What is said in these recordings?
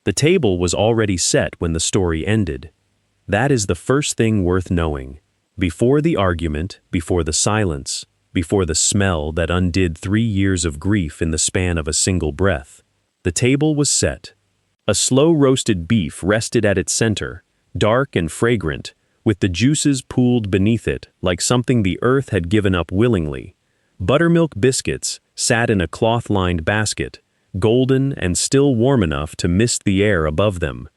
The table was already set when the story ended. That is the first thing worth knowing. Before the argument, before the silence, before the smell that undid 3 years of grief in the span of a single breath, the table was set. A slow-roasted beef rested at its center, dark and fragrant, with the juices pooled beneath it like something the earth had given up willingly. Buttermilk biscuits sat in a cloth-lined basket, golden and still warm enough to mist the air above them.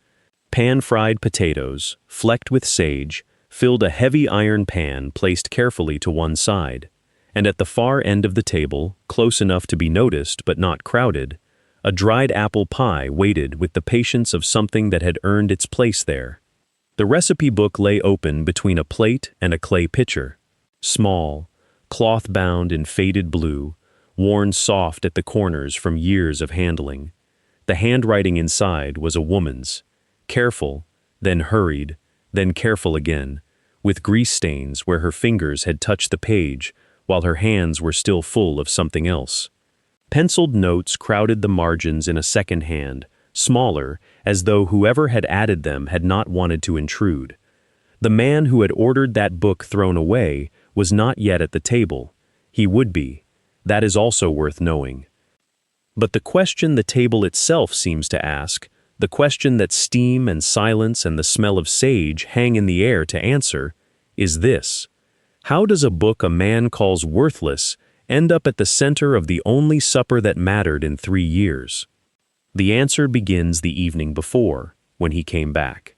Pan-fried potatoes, flecked with sage, filled a heavy iron pan placed carefully to one side, and at the far end of the table, close enough to be noticed but not crowded, a dried apple pie waited with the patience of something that had earned its place there. The recipe book lay open between a plate and a clay pitcher. Small, cloth-bound in faded blue, worn soft at the corners from years of handling. The handwriting inside was a woman's, careful, then hurried, then careful again, with grease stains where her fingers had touched the page while her hands were still full of something else. Penciled notes crowded the margins in a second hand, smaller, as though whoever had added them had not wanted to intrude. The man who had ordered that book thrown away was not yet at the table. He would be. That is also worth knowing. But the question the table itself seems to ask, the question that steam and silence and the smell of sage hang in the air to answer, is this: how does a book a man calls worthless end up at the center of the only supper that mattered in 3 years? The answer begins the evening before, when he came back.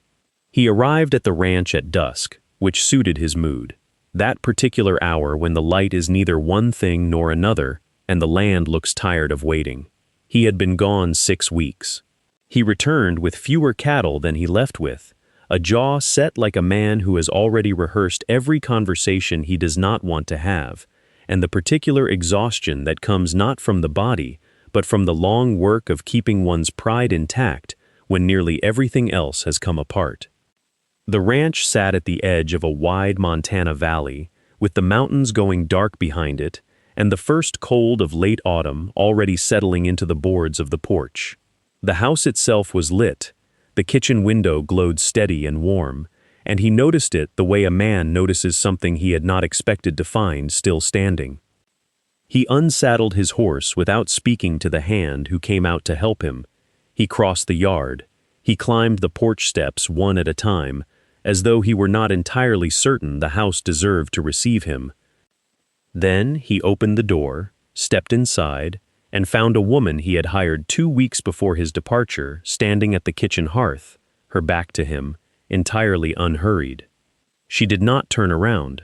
He arrived at the ranch at dusk, which suited his mood. That particular hour when the light is neither one thing nor another, and the land looks tired of waiting. He had been gone 6 weeks. He returned with fewer cattle than he left with, a jaw set like a man who has already rehearsed every conversation he does not want to have, and the particular exhaustion that comes not from the body, but from the long work of keeping one's pride intact when nearly everything else has come apart. The ranch sat at the edge of a wide Montana valley, with the mountains going dark behind it, and the first cold of late autumn already settling into the boards of the porch. The house itself was lit. The kitchen window glowed steady and warm, and he noticed it the way a man notices something he had not expected to find still standing. He unsaddled his horse without speaking to the hand who came out to help him. He crossed the yard. He climbed the porch steps one at a time, as though he were not entirely certain the house deserved to receive him. Then he opened the door, stepped inside, and found a woman he had hired 2 weeks before his departure standing at the kitchen hearth, her back to him, entirely unhurried. She did not turn around.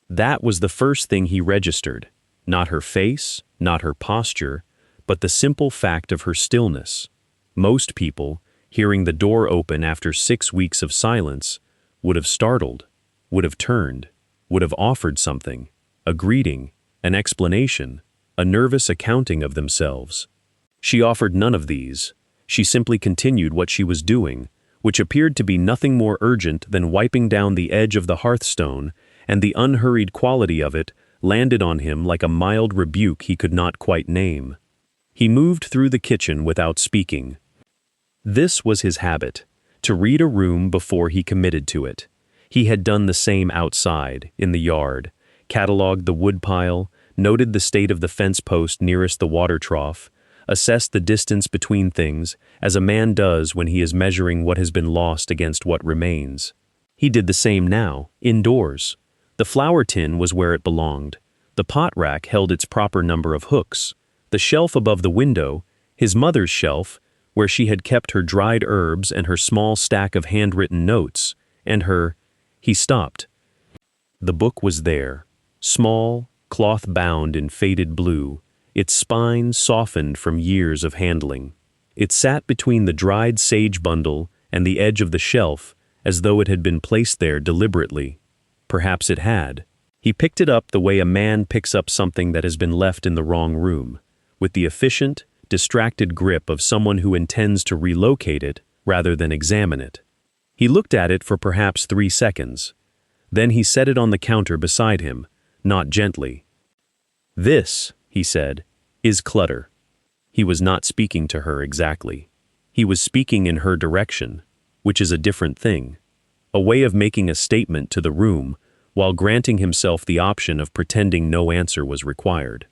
That was the first thing he registered, not her face, not her posture, but the simple fact of her stillness. Most people, hearing the door open after 6 weeks of silence, would have startled, would have turned, would have offered something, a greeting, an explanation, a nervous accounting of themselves. She offered none of these. She simply continued what she was doing, which appeared to be nothing more urgent than wiping down the edge of the hearthstone, and the unhurried quality of it landed on him like a mild rebuke he could not quite name. He moved through the kitchen without speaking. This was his habit, to read a room before he committed to it. He had done the same outside, in the yard, catalogued the woodpile, noted the state of the fence post nearest the water trough, assessed the distance between things, as a man does when he is measuring what has been lost against what remains. He did the same now, indoors. The flour tin was where it belonged. The pot rack held its proper number of hooks. The shelf above the window, his mother's shelf, where she had kept her dried herbs and her small stack of handwritten notes, and her— He stopped. The book was there, small, cloth-bound in faded blue, its spine softened from years of handling. It sat between the dried sage bundle and the edge of the shelf, as though it had been placed there deliberately. Perhaps it had. He picked it up the way a man picks up something that has been left in the wrong room, with the efficient, distracted grip of someone who intends to relocate it rather than examine it. He looked at it for perhaps 3 seconds. Then he set it on the counter beside him, not gently. "This," he said, "is clutter." He was not speaking to her exactly. He was speaking in her direction, which is a different thing. A way of making a statement to the room while granting himself the option of pretending no answer was required.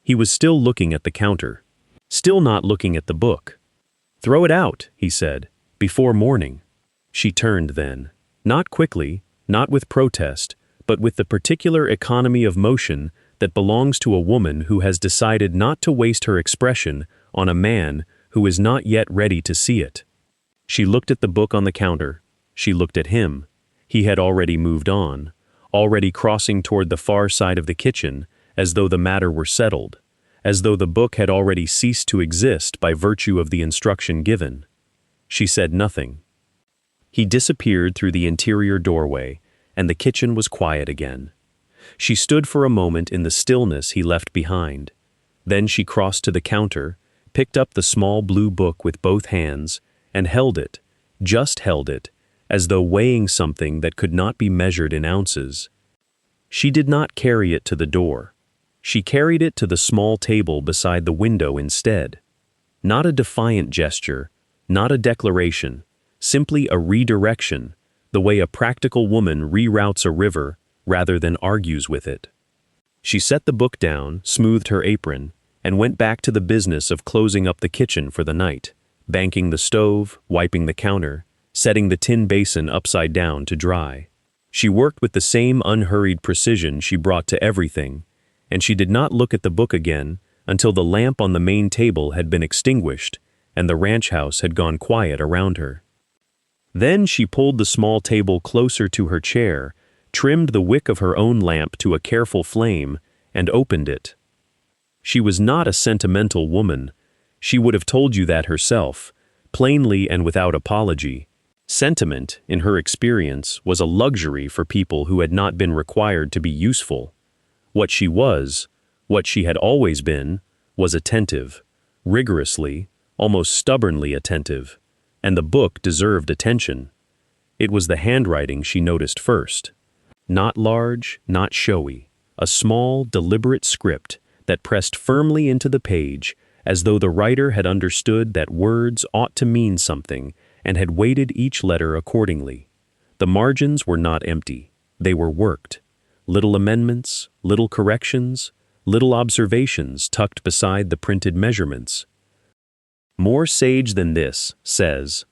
He was still looking at the counter, still not looking at the book. "Throw it out," he said, "before morning." She turned then, not quickly, not with protest, but with the particular economy of motion that belongs to a woman who has decided not to waste her expression on a man who is not yet ready to see it. She looked at the book on the counter. She looked at him. He had already moved on, already crossing toward the far side of the kitchen, as though the matter were settled, as though the book had already ceased to exist by virtue of the instruction given. She said nothing. He disappeared through the interior doorway, and the kitchen was quiet again. She stood for a moment in the stillness he left behind. Then she crossed to the counter, picked up the small blue book with both hands, and held it, just held it, as though weighing something that could not be measured in ounces. She did not carry it to the door. She carried it to the small table beside the window instead. Not a defiant gesture, not a declaration, simply a redirection, the way a practical woman reroutes a river rather than argues with it. She set the book down, smoothed her apron, and went back to the business of closing up the kitchen for the night, banking the stove, wiping the counter, setting the tin basin upside down to dry. She worked with the same unhurried precision she brought to everything, and she did not look at the book again until the lamp on the main table had been extinguished and the ranch house had gone quiet around her. Then she pulled the small table closer to her chair, trimmed the wick of her own lamp to a careful flame, and opened it. She was not a sentimental woman. She would have told you that herself, plainly and without apology. Sentiment, in her experience, was a luxury for people who had not been required to be useful. What she was, what she had always been, was attentive, rigorously, almost stubbornly attentive, and the book deserved attention. It was the handwriting she noticed first. Not large, not showy, a small, deliberate script that pressed firmly into the page as though the writer had understood that words ought to mean something and had weighted each letter accordingly. The margins were not empty. They were worked. Little amendments, little corrections, little observations tucked beside the printed measurements. More sage than this says,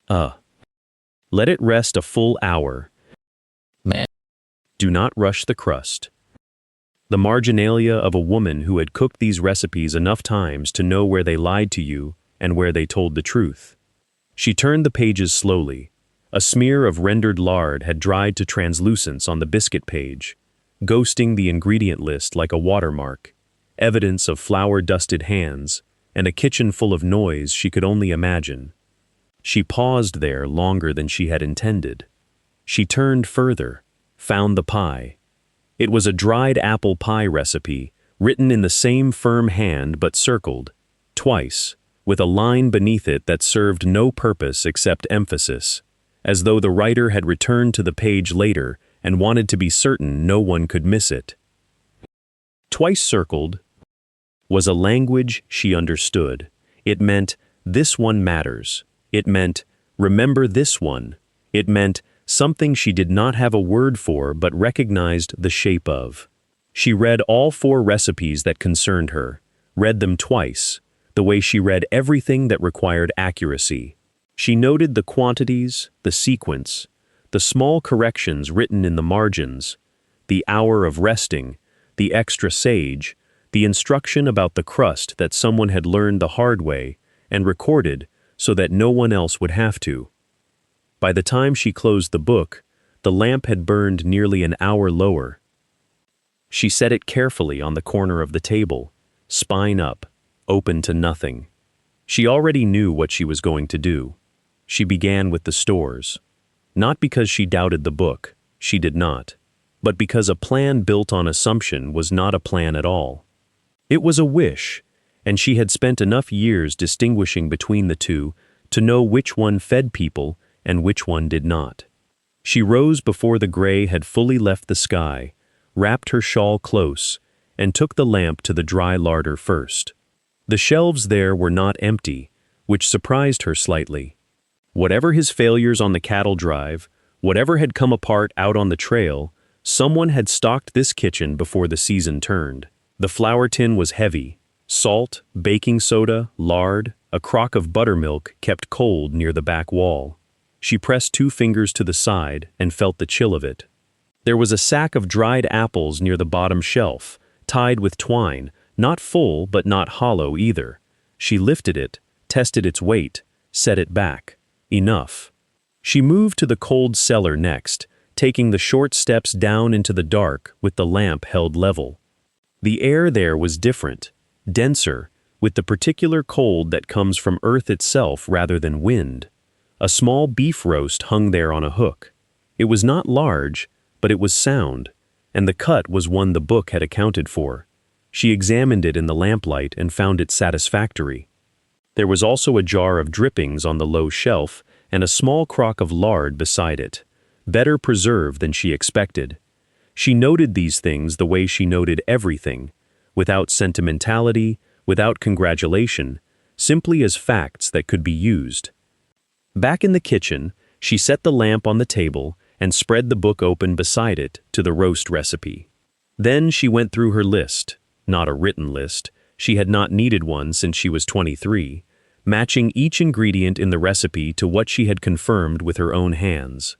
let it rest a full hour. Do not rush the crust. The marginalia of a woman who had cooked these recipes enough times to know where they lied to you and where they told the truth. She turned the pages slowly. A smear of rendered lard had dried to translucence on the biscuit page, ghosting the ingredient list like a watermark, evidence of flour-dusted hands, and a kitchen full of noise she could only imagine. She paused there longer than she had intended. She turned further, found the pie. It was a dried apple pie recipe, written in the same firm hand but circled, twice, with a line beneath it that served no purpose except emphasis, as though the writer had returned to the page later and wanted to be certain no one could miss it. Twice circled was a language she understood. It meant, "This one matters." It meant, "Remember this one." It meant, something she did not have a word for but recognized the shape of. She read all 4 recipes that concerned her, read them twice, the way she read everything that required accuracy. She noted the quantities, the sequence, the small corrections written in the margins, the hour of resting, the extra sage, the instruction about the crust that someone had learned the hard way and recorded so that no one else would have to. By the time she closed the book, the lamp had burned nearly an hour lower. She set it carefully on the corner of the table, spine up, open to nothing. She already knew what she was going to do. She began with the stores. Not because she doubted the book, she did not, but because a plan built on assumption was not a plan at all. It was a wish, and she had spent enough years distinguishing between the two to know which one fed people and which one did not. She rose before the gray had fully left the sky, wrapped her shawl close, and took the lamp to the dry larder first. The shelves there were not empty, which surprised her slightly. Whatever his failures on the cattle drive, whatever had come apart out on the trail, someone had stocked this kitchen before the season turned. The flour tin was heavy. Salt, baking soda, lard, a crock of buttermilk kept cold near the back wall. She pressed 2 fingers to the side and felt the chill of it. There was a sack of dried apples near the bottom shelf, tied with twine, not full but not hollow either. She lifted it, tested its weight, set it back. Enough. She moved to the cold cellar next, taking the short steps down into the dark with the lamp held level. The air there was different, denser, with the particular cold that comes from earth itself rather than wind. A small beef roast hung there on a hook. It was not large, but it was sound, and the cut was one the book had accounted for. She examined it in the lamplight and found it satisfactory. There was also a jar of drippings on the low shelf and a small crock of lard beside it, better preserved than she expected. She noted these things the way she noted everything, without sentimentality, without congratulation, simply as facts that could be used. Back in the kitchen, she set the lamp on the table and spread the book open beside it to the roast recipe. Then she went through her list, not a written list, she had not needed one since she was 23, matching each ingredient in the recipe to what she had confirmed with her own hands.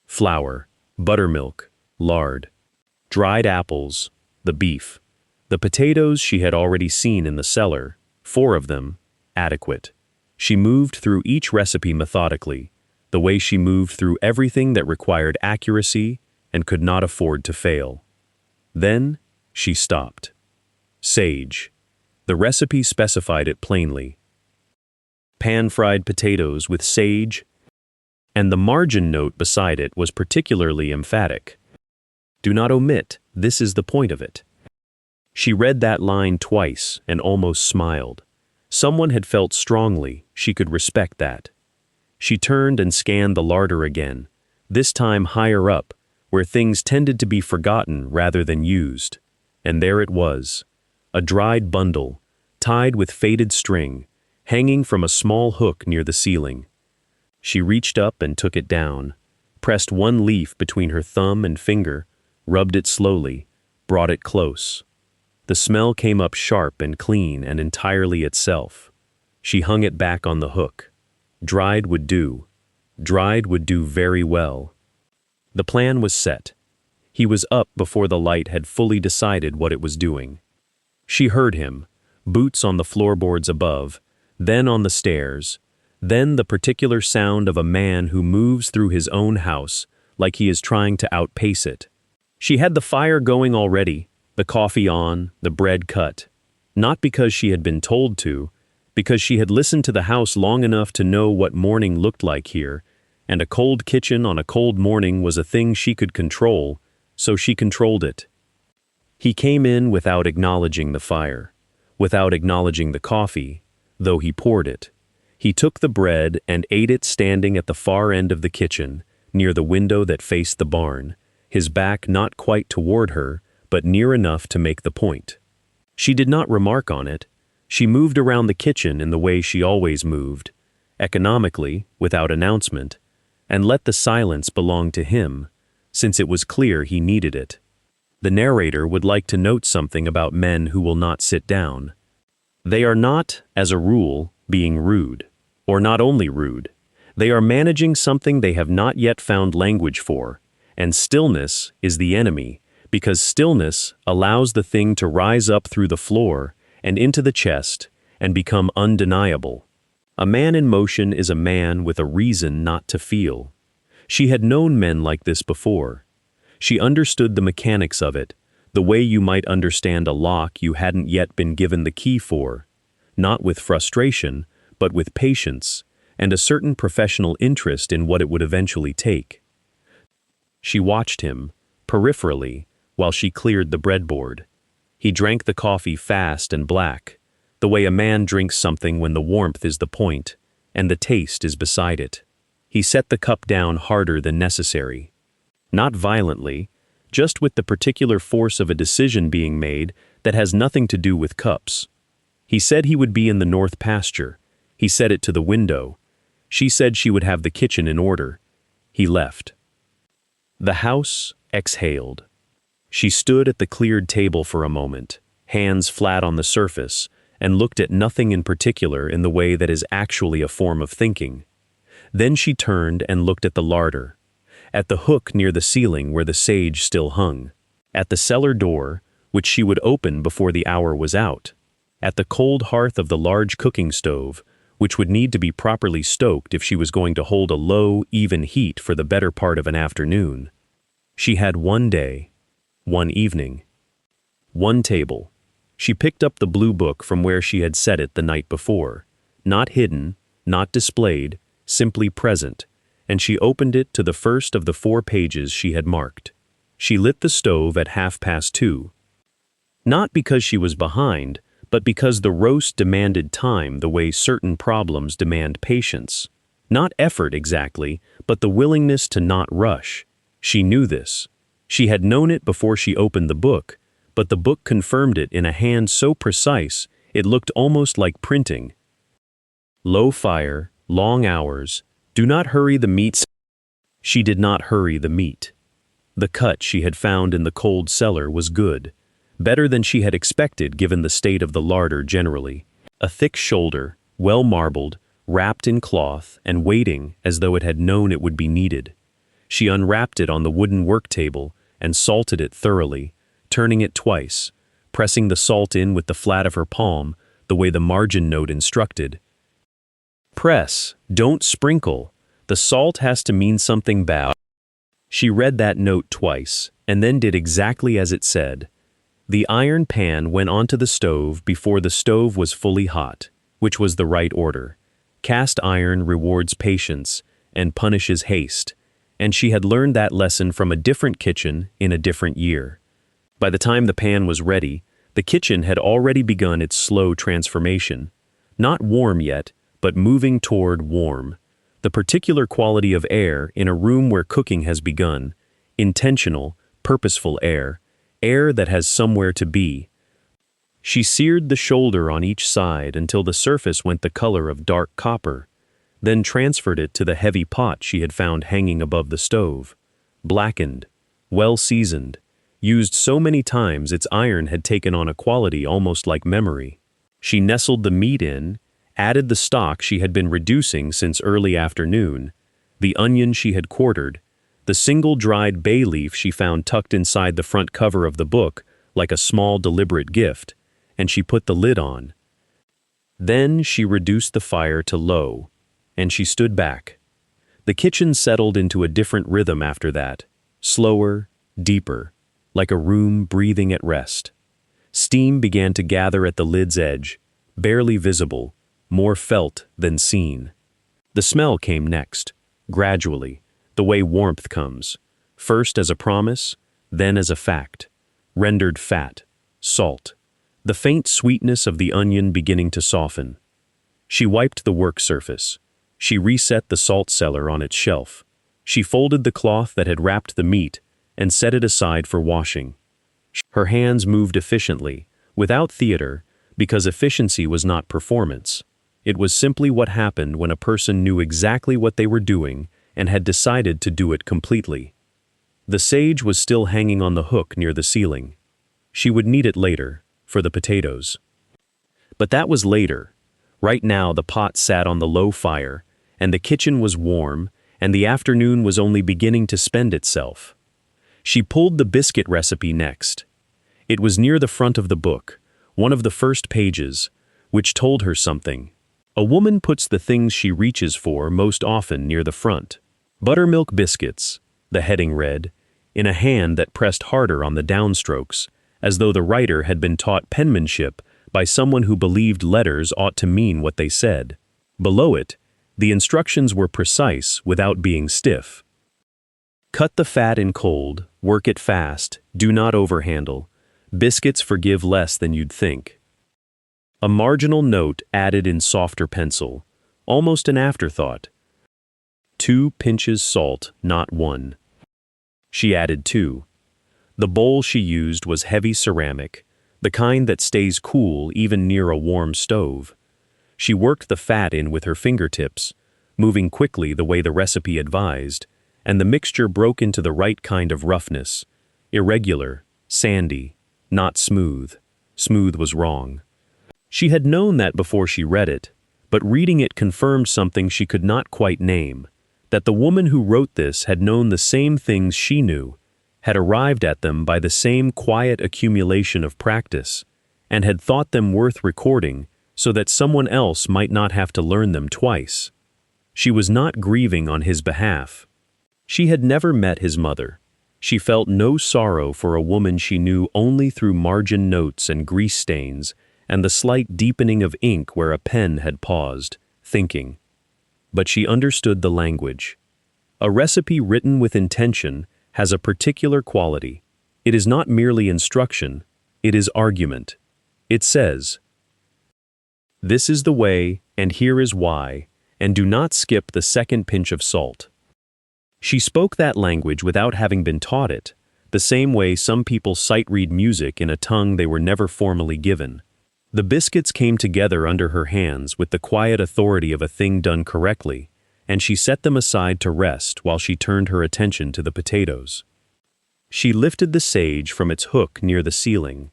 Flour, buttermilk, lard, dried apples, the beef. The potatoes she had already seen in the cellar, 4 of them, adequate. She moved through each recipe methodically, the way she moved through everything that required accuracy and could not afford to fail. Then she stopped. Sage. The recipe specified it plainly. Pan-fried potatoes with sage, and the margin note beside it was particularly emphatic. Do not omit, this is the point of it. She read that line twice and almost smiled. Someone had felt strongly she could respect that. She turned and scanned the larder again, this time higher up, where things tended to be forgotten rather than used. And there it was, a dried bundle, tied with faded string, hanging from a small hook near the ceiling. She reached up and took it down, pressed one leaf between her thumb and finger, rubbed it slowly, brought it close. The smell came up sharp and clean and entirely itself. She hung it back on the hook. Dried would do. Dried would do very well. The plan was set. He was up before the light had fully decided what it was doing. She heard him, boots on the floorboards above, then on the stairs, then the particular sound of a man who moves through his own house like he is trying to outpace it. She had the fire going already, the coffee on, the bread cut. Not because she had been told to, because she had listened to the house long enough to know what morning looked like here, and a cold kitchen on a cold morning was a thing she could control, so she controlled it. He came in without acknowledging the fire, without acknowledging the coffee, though he poured it. He took the bread and ate it standing at the far end of the kitchen, near the window that faced the barn, his back not quite toward her, but near enough to make the point. She did not remark on it. She moved around the kitchen in the way she always moved, economically, without announcement, and let the silence belong to him, since it was clear he needed it. The narrator would like to note something about men who will not sit down. They are not, as a rule, being rude, or not only rude. They are managing something they have not yet found language for, and stillness is the enemy, because stillness allows the thing to rise up through the floor and into the chest and become undeniable. A man in motion is a man with a reason not to feel. She had known men like this before. She understood the mechanics of it, the way you might understand a lock you hadn't yet been given the key for, not with frustration, but with patience and a certain professional interest in what it would eventually take. She watched him, peripherally, while she cleared the breadboard. He drank the coffee fast and black, the way a man drinks something when the warmth is the point, and the taste is beside it. He set the cup down harder than necessary. Not violently, just with the particular force of a decision being made that has nothing to do with cups. He said he would be in the north pasture. He set it to the window. She said she would have the kitchen in order. He left. The house exhaled. She stood at the cleared table for a moment, hands flat on the surface, and looked at nothing in particular in the way that is actually a form of thinking. Then she turned and looked at the larder, at the hook near the ceiling where the sage still hung, at the cellar door, which she would open before the hour was out, at the cold hearth of the large cooking stove, which would need to be properly stoked if she was going to hold a low, even heat for the better part of an afternoon. She had one day, one evening, one table. She picked up the blue book from where she had set it the night before, not hidden, not displayed, simply present, and she opened it to the first of the 4 pages she had marked. She lit the stove at 2:30. Not because she was behind, but because the roast demanded time the way certain problems demand patience. Not effort exactly, but the willingness to not rush. She knew this. She had known it before she opened the book, but the book confirmed it in a hand so precise it looked almost like printing. Low fire, long hours, do not hurry the meat. She did not hurry the meat. The cut she had found in the cold cellar was good. Better than she had expected given the state of the larder generally. A thick shoulder, well marbled, wrapped in cloth and waiting as though it had known it would be needed. She unwrapped it on the wooden work table and salted it thoroughly, turning it twice, pressing the salt in with the flat of her palm, the way the margin note instructed. Press, don't sprinkle. The salt has to mean something bad. She read that note twice, and then did exactly as it said. The iron pan went onto the stove before the stove was fully hot, which was the right order. Cast iron rewards patience and punishes haste, and she had learned that lesson from a different kitchen in a different year. By the time the pan was ready, the kitchen had already begun its slow transformation. Not warm yet, but moving toward warm. The particular quality of air in a room where cooking has begun, intentional, purposeful air that has somewhere to be. She seared the shoulder on each side until the surface went the color of dark copper, then transferred it to the heavy pot she had found hanging above the stove. Blackened, well seasoned, used so many times its iron had taken on a quality almost like memory. She nestled the meat in, added the stock she had been reducing since early afternoon, the onion she had quartered, the single dried bay leaf she found tucked inside the front cover of the book like a small deliberate gift, and she put the lid on. Then she reduced the fire to low, and she stood back. The kitchen settled into a different rhythm after that, slower, deeper, like a room breathing at rest. Steam began to gather at the lid's edge, barely visible, more felt than seen. The smell came next, gradually, the way warmth comes, first as a promise, then as a fact, rendered fat, salt, the faint sweetness of the onion beginning to soften. She wiped the work surface. She reset the salt cellar on its shelf. She folded the cloth that had wrapped the meat and set it aside for washing. Her hands moved efficiently, without theater, because efficiency was not performance. It was simply what happened when a person knew exactly what they were doing and had decided to do it completely. The sage was still hanging on the hook near the ceiling. She would need it later, for the potatoes. But that was later. Right now the pot sat on the low fire, and the kitchen was warm, and the afternoon was only beginning to spend itself. She pulled the biscuit recipe next. It was near the front of the book, one of the first pages, which told her something. A woman puts the things she reaches for most often near the front. Buttermilk biscuits, the heading read, in a hand that pressed harder on the downstrokes, as though the writer had been taught penmanship by someone who believed letters ought to mean what they said. Below it, the instructions were precise without being stiff. Cut the fat in cold, work it fast, do not overhandle. Biscuits forgive less than you'd think. A marginal note added in softer pencil, almost an afterthought. 2 pinches salt, not 1. She added 2. The bowl she used was heavy ceramic, the kind that stays cool even near a warm stove. She worked the fat in with her fingertips, moving quickly the way the recipe advised, and the mixture broke into the right kind of roughness. Irregular, sandy, not smooth. Smooth was wrong. She had known that before she read it, but reading it confirmed something she could not quite name, that the woman who wrote this had known the same things she knew, had arrived at them by the same quiet accumulation of practice, and had thought them worth recording so that someone else might not have to learn them twice. She was not grieving on his behalf. She had never met his mother. She felt no sorrow for a woman she knew only through margin notes and grease stains and the slight deepening of ink where a pen had paused, thinking. But she understood the language. A recipe written with intention has a particular quality. It is not merely instruction, it is argument. It says, "This is the way, and here is why, and do not skip the second pinch of salt." She spoke that language without having been taught it, the same way some people sight-read music in a tongue they were never formally given. The biscuits came together under her hands with the quiet authority of a thing done correctly, and she set them aside to rest while she turned her attention to the potatoes. She lifted the sage from its hook near the ceiling.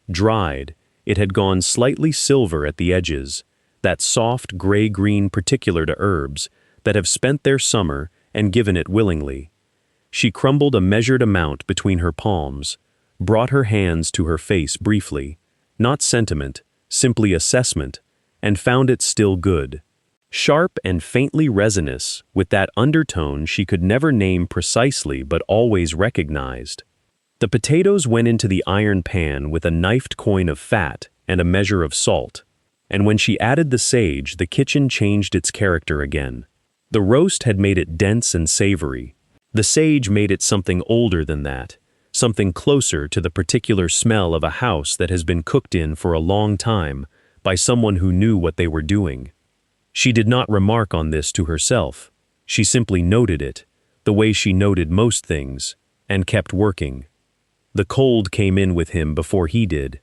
Dried, it had gone slightly silver at the edges, that soft gray-green particular to herbs that have spent their summer and given it willingly. She crumbled a measured amount between her palms, brought her hands to her face briefly, not sentiment, simply assessment, and found it still good. Sharp and faintly resinous, with that undertone she could never name precisely but always recognized. The potatoes went into the iron pan with a knifed coin of fat and a measure of salt, and when she added the sage, the kitchen changed its character again. The roast had made it dense and savory. The sage made it something older than that, something closer to the particular smell of a house that has been cooked in for a long time by someone who knew what they were doing. She did not remark on this to herself. She simply noted it, the way she noted most things, and kept working. The cold came in with him before he did.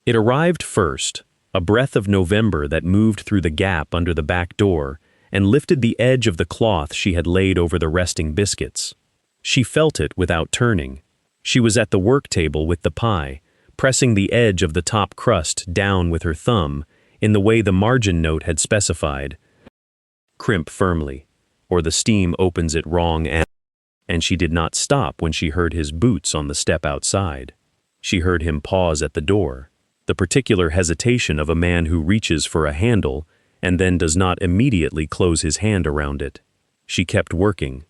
It arrived first, a breath of November that moved through the gap under the back door and lifted the edge of the cloth she had laid over the resting biscuits. She felt it without turning. She was at the work table with the pie, pressing the edge of the top crust down with her thumb in the way the margin note had specified. Crimp firmly, or the steam opens it wrong, and she did not stop when she heard his boots on the step outside. She heard him pause at the door, the particular hesitation of a man who reaches for a handle and then does not immediately close his hand around it. She kept working.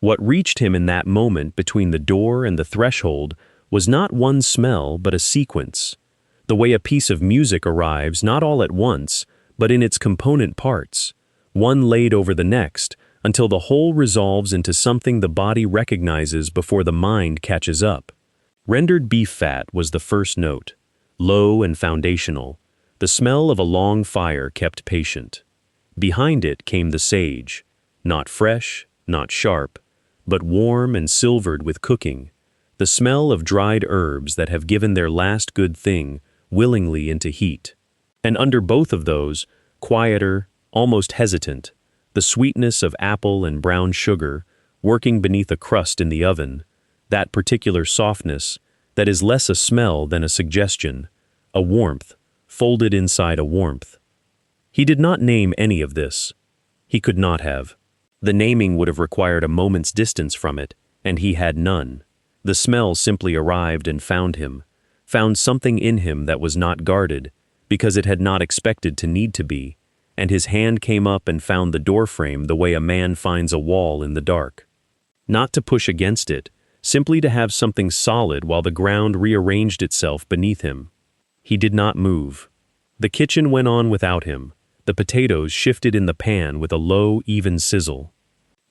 What reached him in that moment between the door and the threshold was not one smell but a sequence, the way a piece of music arrives not all at once, but in its component parts, one laid over the next, until the whole resolves into something the body recognizes before the mind catches up. Rendered beef fat was the first note, low and foundational. The smell of a long fire kept patient. Behind it came the sage, not fresh, not sharp, but warm and silvered with cooking, the smell of dried herbs that have given their last good thing willingly into heat. And under both of those, quieter, almost hesitant, the sweetness of apple and brown sugar working beneath a crust in the oven, that particular softness that is less a smell than a suggestion, a warmth, folded inside a warmth. He did not name any of this. He could not have. The naming would have required a moment's distance from it, and he had none. The smell simply arrived and found him, found something in him that was not guarded, because it had not expected to need to be, and his hand came up and found the doorframe the way a man finds a wall in the dark. Not to push against it, simply to have something solid while the ground rearranged itself beneath him. He did not move. The kitchen went on without him. The potatoes shifted in the pan with a low, even sizzle.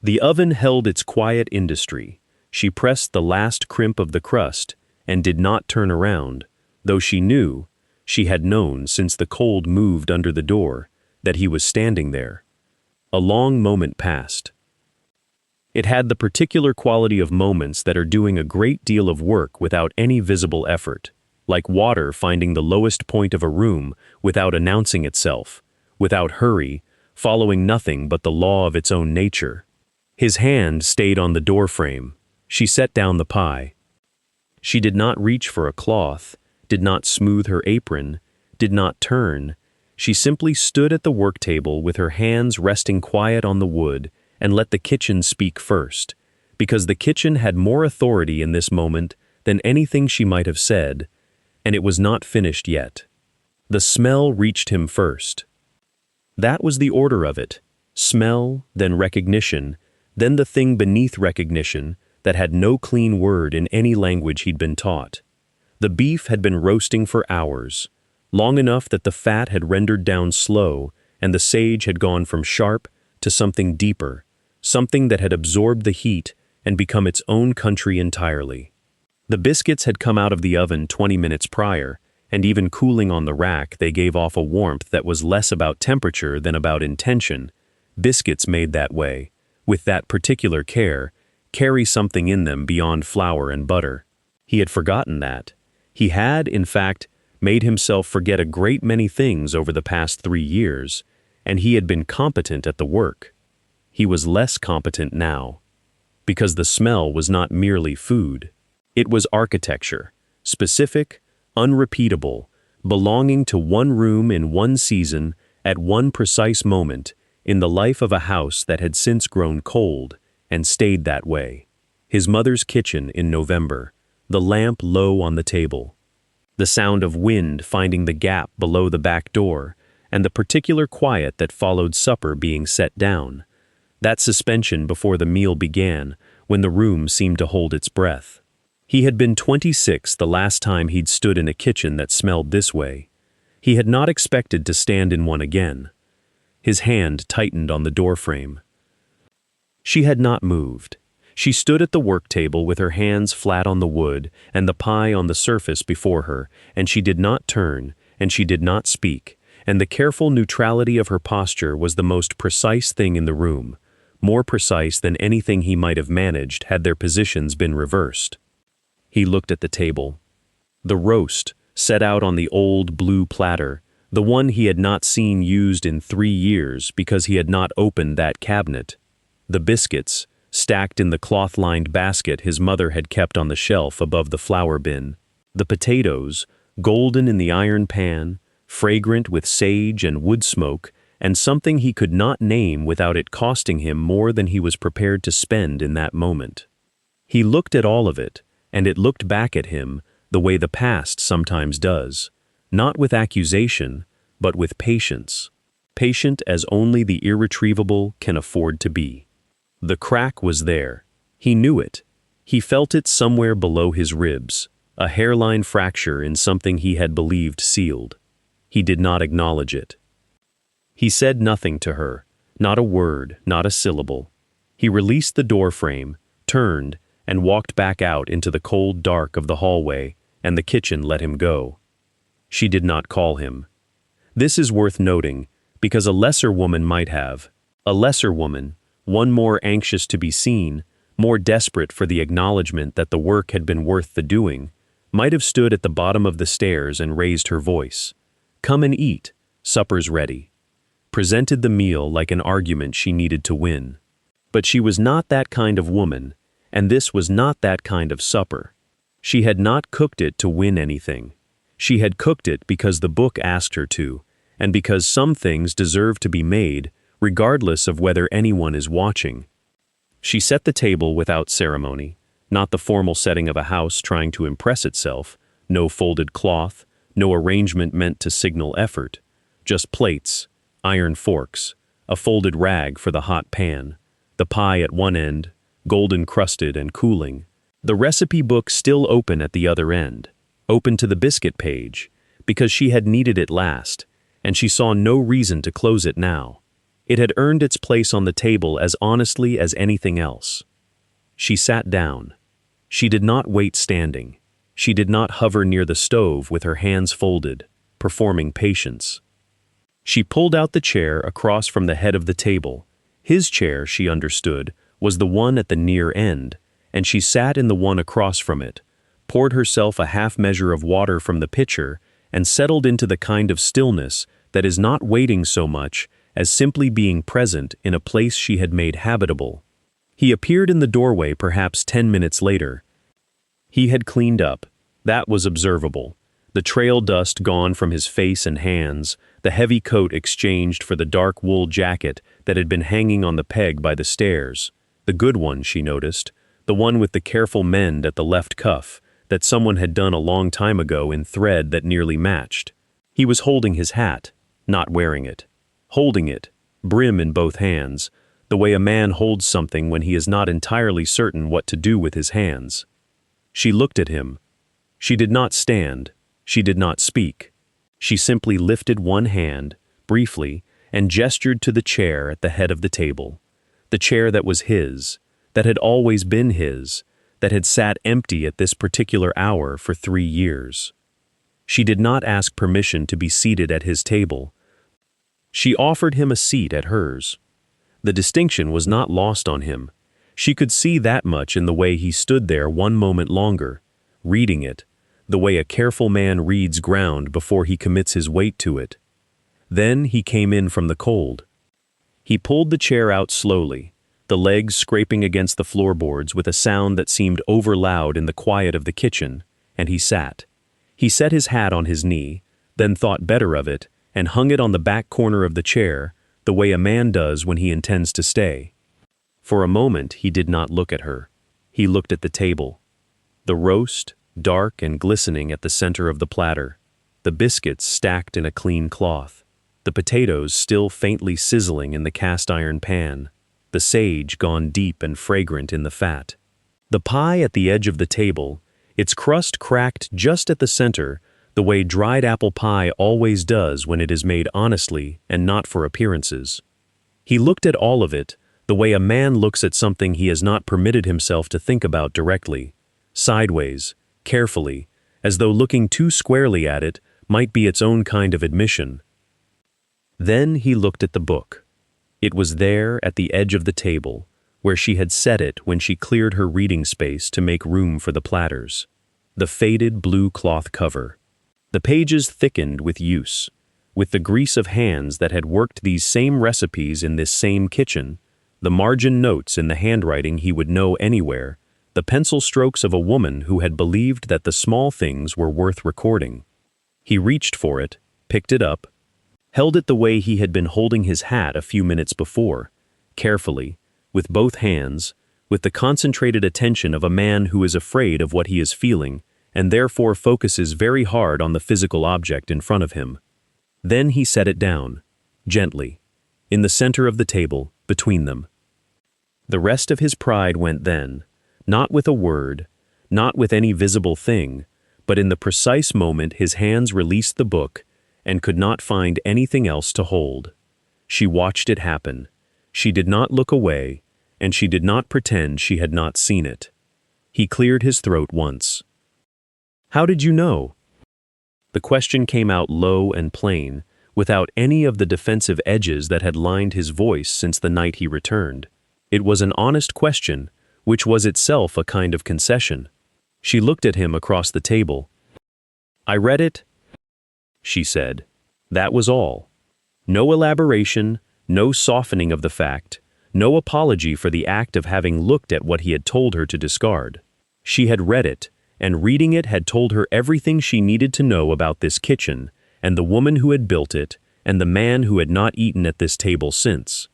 The oven held its quiet industry. She pressed the last crimp of the crust and did not turn around, though she knew, she had known since the cold moved under the door, that he was standing there. A long moment passed. It had the particular quality of moments that are doing a great deal of work without any visible effort, like water finding the lowest point of a room without announcing itself, without hurry, following nothing but the law of its own nature. His hand stayed on the doorframe. She set down the pie. She did not reach for a cloth, did not smooth her apron, did not turn. She simply stood at the work table with her hands resting quiet on the wood and let the kitchen speak first, because the kitchen had more authority in this moment than anything she might have said, and it was not finished yet. The smell reached him first. That was the order of it: smell, then recognition, then the thing beneath recognition that had no clean word in any language he'd been taught. The beef had been roasting for hours, long enough that the fat had rendered down slow and the sage had gone from sharp to something deeper, something that had absorbed the heat and become its own country entirely. The biscuits had come out of the oven 20 minutes prior, and even cooling on the rack they gave off a warmth that was less about temperature than about intention. Biscuits made that way, with that particular care, carry something in them beyond flour and butter. He had forgotten that. He had, in fact, made himself forget a great many things over the past 3 years, and he had been competent at the work. He was less competent now, because the smell was not merely food. It was architecture, specific, unrepeatable, belonging to one room in one season at one precise moment in the life of a house that had since grown cold and stayed that way. His mother's kitchen in November, the lamp low on the table, the sound of wind finding the gap below the back door, and the particular quiet that followed supper being set down. That suspension before the meal began, when the room seemed to hold its breath. He had been 26 the last time he'd stood in a kitchen that smelled this way. He had not expected to stand in one again. His hand tightened on the doorframe. She had not moved. She stood at the work table with her hands flat on the wood and the pie on the surface before her, and she did not turn, and she did not speak, and the careful neutrality of her posture was the most precise thing in the room, more precise than anything he might have managed had their positions been reversed. He looked at the table. The roast, set out on the old blue platter, the one he had not seen used in 3 years because he had not opened that cabinet. The biscuits, stacked in the cloth-lined basket his mother had kept on the shelf above the flour bin. The potatoes, golden in the iron pan, fragrant with sage and wood smoke, and something he could not name without it costing him more than he was prepared to spend in that moment. He looked at all of it, and it looked back at him the way the past sometimes does, not with accusation, but with patience, patient as only the irretrievable can afford to be. The crack was there. He knew it. He felt it somewhere below his ribs, a hairline fracture in something he had believed sealed. He did not acknowledge it. He said nothing to her, not a word, not a syllable. He released the doorframe, turned, and walked back out into the cold dark of the hallway, and the kitchen let him go. She did not call him. This is worth noting, because a lesser woman might have. A lesser woman, one more anxious to be seen, more desperate for the acknowledgement that the work had been worth the doing, might have stood at the bottom of the stairs and raised her voice. "Come and eat, supper's ready." Presented the meal like an argument she needed to win. But she was not that kind of woman, and this was not that kind of supper. She had not cooked it to win anything. She had cooked it because the book asked her to, and because some things deserve to be made, regardless of whether anyone is watching. She set the table without ceremony, not the formal setting of a house trying to impress itself, no folded cloth, no arrangement meant to signal effort, just plates, iron forks, a folded rag for the hot pan, the pie at one end, golden crusted and cooling, the recipe book still open at the other end, open to the biscuit page, because she had needed it last, and she saw no reason to close it now. It had earned its place on the table as honestly as anything else. She sat down. She did not wait standing. She did not hover near the stove with her hands folded, performing patience. She pulled out the chair across from the head of the table. His chair, she understood, was the one at the near end, and she sat in the one across from it, poured herself a half measure of water from the pitcher, and settled into the kind of stillness that is not waiting so much as simply being present in a place she had made habitable. He appeared in the doorway perhaps 10 minutes later. He had cleaned up. That was observable. The trail dust gone from his face and hands, the heavy coat exchanged for the dark wool jacket that had been hanging on the peg by the stairs. The good one, she noticed, the one with the careful mend at the left cuff, that someone had done a long time ago in thread that nearly matched. He was holding his hat, not wearing it. Holding it, brim in both hands, the way a man holds something when he is not entirely certain what to do with his hands. She looked at him. She did not stand. She did not speak. She simply lifted one hand, briefly, and gestured to the chair at the head of the table. The chair that was his, that had always been his, that had sat empty at this particular hour for 3 years. She did not ask permission to be seated at his table. She offered him a seat at hers. The distinction was not lost on him. She could see that much in the way he stood there one moment longer, reading it, the way a careful man reads ground before he commits his weight to it. Then he came in from the cold. He pulled the chair out slowly, the legs scraping against the floorboards with a sound that seemed over-loud in the quiet of the kitchen, and he sat. He set his hat on his knee, then thought better of it, and hung it on the back corner of the chair, the way a man does when he intends to stay. For a moment he did not look at her. He looked at the table. The roast, dark and glistening at the center of the platter. The biscuits stacked in a clean cloth. The potatoes still faintly sizzling in the cast-iron pan. The sage gone deep and fragrant in the fat. The pie at the edge of the table, its crust cracked just at the center, the way dried apple pie always does when it is made honestly and not for appearances. He looked at all of it, the way a man looks at something he has not permitted himself to think about directly, sideways, carefully, as though looking too squarely at it might be its own kind of admission. Then he looked at the book. It was there at the edge of the table, where she had set it when she cleared her reading space to make room for the platters. The faded blue cloth cover. The pages thickened with use, with the grease of hands that had worked these same recipes in this same kitchen, the margin notes in the handwriting he would know anywhere, the pencil strokes of a woman who had believed that the small things were worth recording. He reached for it, picked it up, held it the way he had been holding his hat a few minutes before, carefully, with both hands, with the concentrated attention of a man who is afraid of what he is feeling, and therefore focuses very hard on the physical object in front of him. Then he set it down, gently, in the center of the table, between them. The rest of his pride went then, not with a word, not with any visible thing, but in the precise moment his hands released the book and could not find anything else to hold. She watched it happen. She did not look away, and she did not pretend she had not seen it. He cleared his throat once. "How did you know?" The question came out low and plain, without any of the defensive edges that had lined his voice since the night he returned. It was an honest question, which was itself a kind of concession. She looked at him across the table. "I read it," she said. That was all. No elaboration, no softening of the fact, no apology for the act of having looked at what he had told her to discard. She had read it, and reading it had told her everything she needed to know about this kitchen, and the woman who had built it, and the man who had not eaten at this table since.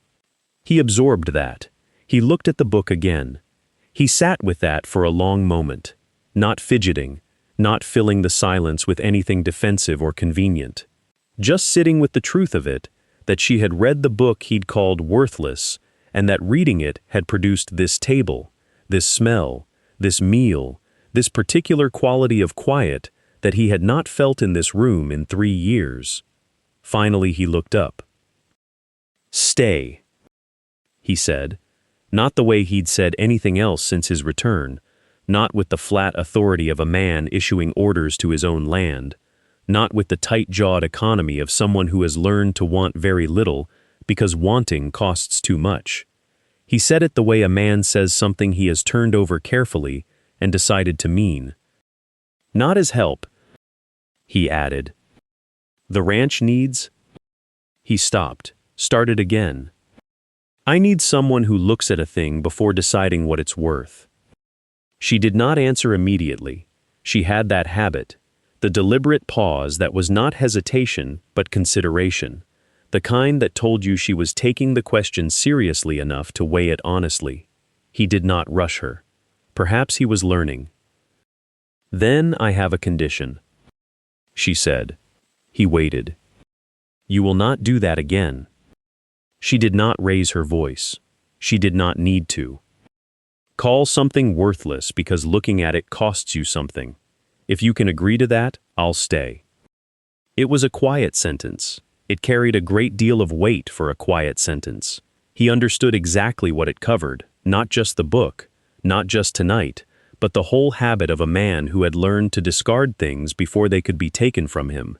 He absorbed that. He looked at the book again. He sat with that for a long moment, not fidgeting, not filling the silence with anything defensive or convenient. Just sitting with the truth of it, that she had read the book he'd called worthless, and that reading it had produced this table, this smell, this meal, this particular quality of quiet that he had not felt in this room in 3 years. Finally he looked up. "Stay," he said, not the way he'd said anything else since his return, not with the flat authority of a man issuing orders to his own land, not with the tight-jawed economy of someone who has learned to want very little because wanting costs too much. He said it the way a man says something he has turned over carefully and decided to mean. "Not as help," he added. "The ranch needs He stopped, started again. I need someone who looks at a thing before deciding what it's worth. She did not answer immediately. She had that habit, the deliberate pause that was not hesitation but consideration, the kind that told you she was taking the question seriously enough to weigh it honestly. He did not rush her. Perhaps he was learning. Then I have a condition, she said. He waited. You will not do that again. She did not raise her voice. She did not need to. Call something worthless because looking at it costs you something. If you can agree to that, I'll stay. It was a quiet sentence. It carried a great deal of weight for a quiet sentence. He understood exactly what it covered, not just the book, not just tonight, but the whole habit of a man who had learned to discard things before they could be taken from him.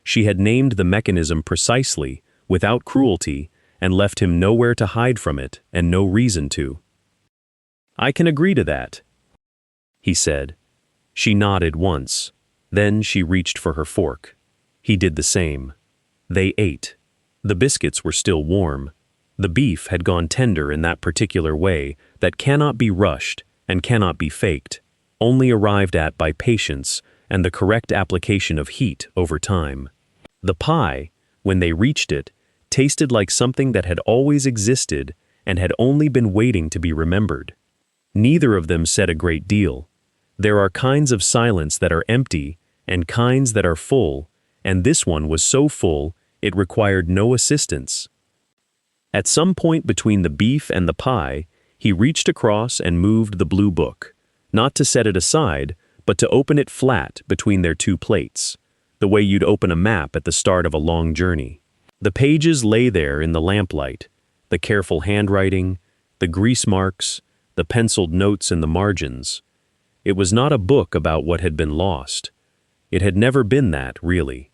She had named the mechanism precisely, without cruelty, and left him nowhere to hide from it and no reason to. I can agree to that, he said. She nodded once. Then she reached for her fork. He did the same. They ate. The biscuits were still warm. The beef had gone tender in that particular way that cannot be rushed and cannot be faked, only arrived at by patience and the correct application of heat over time. The pie, when they reached it, tasted like something that had always existed and had only been waiting to be remembered. Neither of them said a great deal. There are kinds of silence that are empty and kinds that are full, and this one was so full it required no assistance. At some point between the beef and the pie, he reached across and moved the blue book, not to set it aside, but to open it flat between their two plates, the way you'd open a map at the start of a long journey. The pages lay there in the lamplight, the careful handwriting, the grease marks, the penciled notes in the margins. It was not a book about what had been lost. It had never been that, really.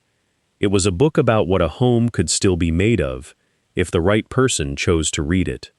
It was a book about what a home could still be made of, if the right person chose to read it.